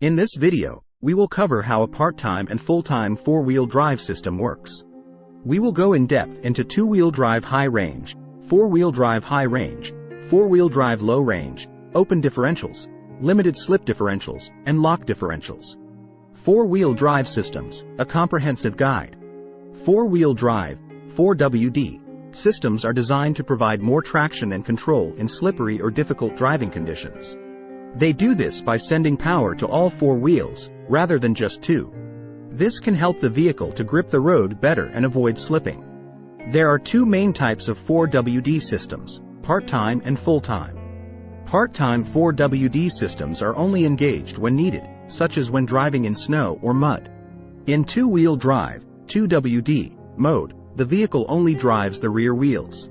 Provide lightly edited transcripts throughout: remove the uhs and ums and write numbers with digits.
In this video, we will cover how a part-time and full-time four-wheel drive system works. We will go in depth into two-wheel drive high range, four-wheel drive high range, four-wheel drive low range, open differentials, limited slip differentials, and lock differentials. Four-wheel drive systems, a comprehensive guide. Four-wheel drive, 4WD, systems are designed to provide more traction and control in slippery or difficult driving conditions. They do this by sending power to all four wheels, rather than just two. This can help the vehicle to grip the road better and avoid slipping. There are two main types of 4WD systems, part-time and full-time. Part-time 4WD systems are only engaged when needed, such as when driving in snow or mud. In two-wheel drive, 2WD, mode, the vehicle only drives the rear wheels.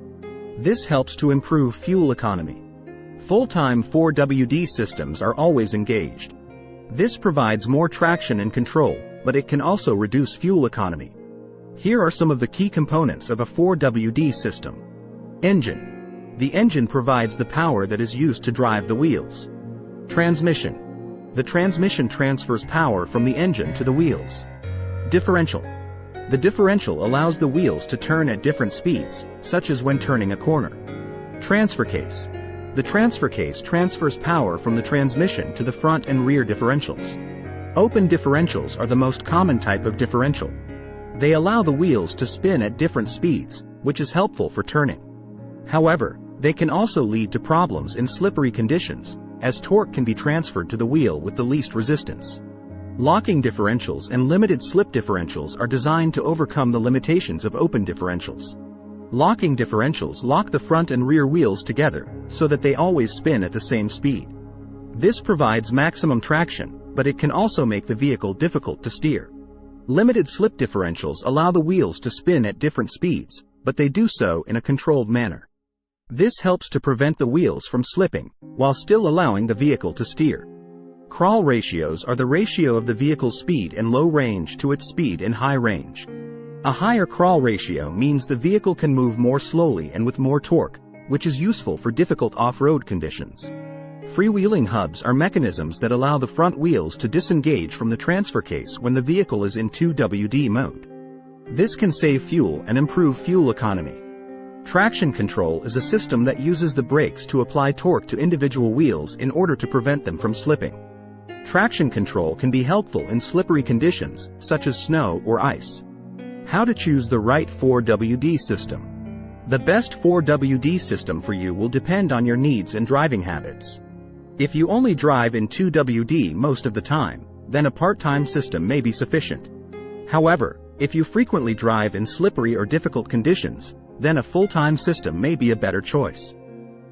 This helps to improve fuel economy. Full-time 4WD systems are always engaged. This provides more traction and control, but it can also reduce fuel economy. Here are some of the key components of a 4WD system. Engine. The engine provides the power that is used to drive the wheels. Transmission. The transmission transfers power from the engine to the wheels. Differential. The differential allows the wheels to turn at different speeds, such as when turning a corner. Transfer case. The transfer case transfers power from the transmission to the front and rear differentials. Open differentials are the most common type of differential. They allow the wheels to spin at different speeds, which is helpful for turning. However, they can also lead to problems in slippery conditions, as torque can be transferred to the wheel with the least resistance. Locking differentials and limited slip differentials are designed to overcome the limitations of open differentials. Locking differentials lock the front and rear wheels together, so that they always spin at the same speed. This provides maximum traction, but it can also make the vehicle difficult to steer. Limited slip differentials allow the wheels to spin at different speeds, but they do so in a controlled manner. This helps to prevent the wheels from slipping, while still allowing the vehicle to steer. Crawl ratios are the ratio of the vehicle's speed in low range to its speed in high range. A higher crawl ratio means the vehicle can move more slowly and with more torque, which is useful for difficult off-road conditions. Freewheeling hubs are mechanisms that allow the front wheels to disengage from the transfer case when the vehicle is in 2WD mode. This can save fuel and improve fuel economy. Traction control is a system that uses the brakes to apply torque to individual wheels in order to prevent them from slipping. Traction control can be helpful in slippery conditions, such as snow or ice. How to choose the right 4WD system. The best 4WD system for you will depend on your needs and driving habits. If you only drive in 2WD most of the time, then a part-time system may be sufficient. However, if you frequently drive in slippery or difficult conditions, then a full-time system may be a better choice.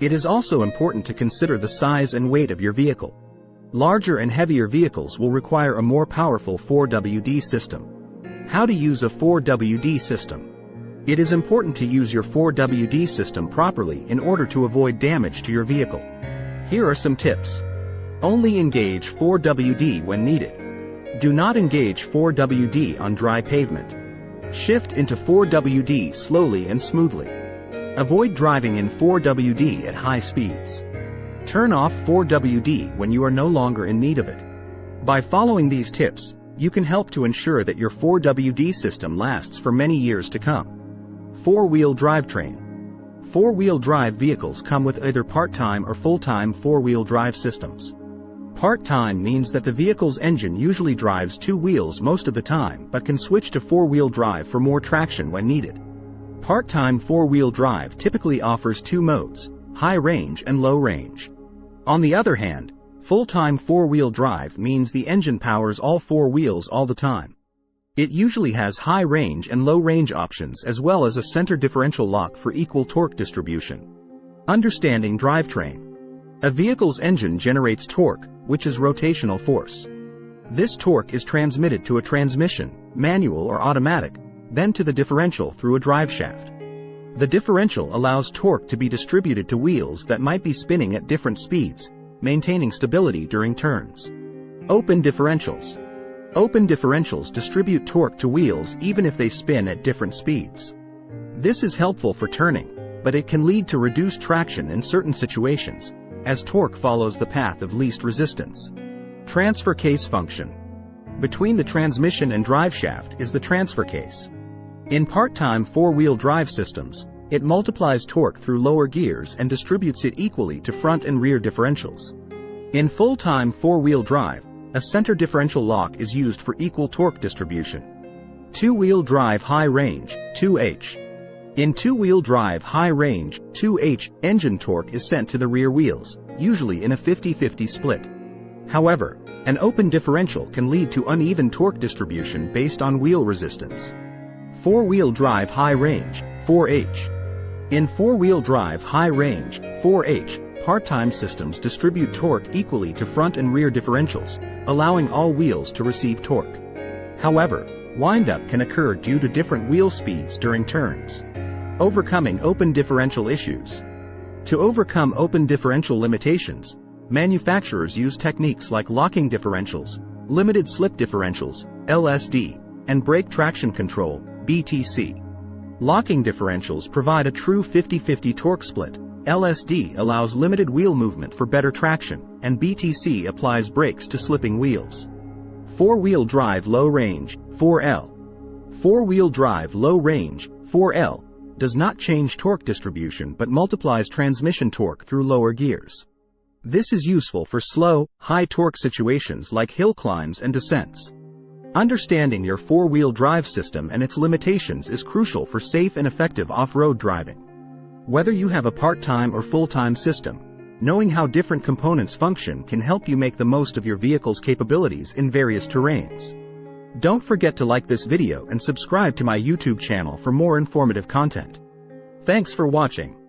It is also important to consider the size and weight of your vehicle. Larger and heavier vehicles will require a more powerful 4WD system. How to use a 4WD system. It is important to use your 4WD system properly in order to avoid damage to your vehicle. Here are some tips. Only engage 4WD when needed. Do not engage 4WD on dry pavement. Shift into 4WD slowly and smoothly. Avoid driving in 4WD at high speeds. Turn off 4WD when you are no longer in need of it. By following these tips, you can help to ensure that your 4WD system lasts for many years to come. Four-wheel drivetrain. Four-wheel drive vehicles come with either part-time or full-time four-wheel drive systems. Part-time means that the vehicle's engine usually drives two wheels most of the time but can switch to four-wheel drive for more traction when needed. Part-time four-wheel drive typically offers two modes, high range and low range. On the other hand, full-time four-wheel drive means the engine powers all four wheels all the time. It usually has high range and low range options as well as a center differential lock for equal torque distribution. Understanding drivetrain. A vehicle's engine generates torque, which is rotational force. This torque is transmitted to a transmission, manual or automatic, then to the differential through a drive shaft. The differential allows torque to be distributed to wheels that might be spinning at different speeds, maintaining stability during turns. Open differentials. Open differentials distribute torque to wheels even if they spin at different speeds. This is helpful for turning, but it can lead to reduced traction in certain situations, as torque follows the path of least resistance. Transfer case function. Between the transmission and driveshaft is the transfer case. In part-time four-wheel drive systems, it multiplies torque through lower gears and distributes it equally to front and rear differentials. In full-time four-wheel drive, a center differential lock is used for equal torque distribution. Two-wheel drive high range, 2H. In two-wheel drive high range, 2H, engine torque is sent to the rear wheels, usually in a 50-50 split. However, an open differential can lead to uneven torque distribution based on wheel resistance. Four-wheel drive high range, 4H. In four-wheel drive high range, 4H, part-time systems distribute torque equally to front and rear differentials, allowing all wheels to receive torque. However, windup can occur due to different wheel speeds during turns. Overcoming open differential issues. To overcome open differential limitations, manufacturers use techniques like locking differentials, limited slip differentials, LSD, and brake traction control, BTC. Locking differentials provide a true 50-50 torque split, LSD allows limited wheel movement for better traction, and BTC applies brakes to slipping wheels. Four-wheel drive low range, 4L. Four-wheel drive low range, 4L, does not change torque distribution but multiplies transmission torque through lower gears. This is useful for slow, high-torque situations like hill climbs and descents. Understanding your four-wheel drive system and its limitations is crucial for safe and effective off-road driving. Whether you have a part-time or full-time system, knowing how different components function can help you make the most of your vehicle's capabilities in various terrains. Don't forget to like this video and subscribe to my YouTube channel for more informative content. Thanks for watching.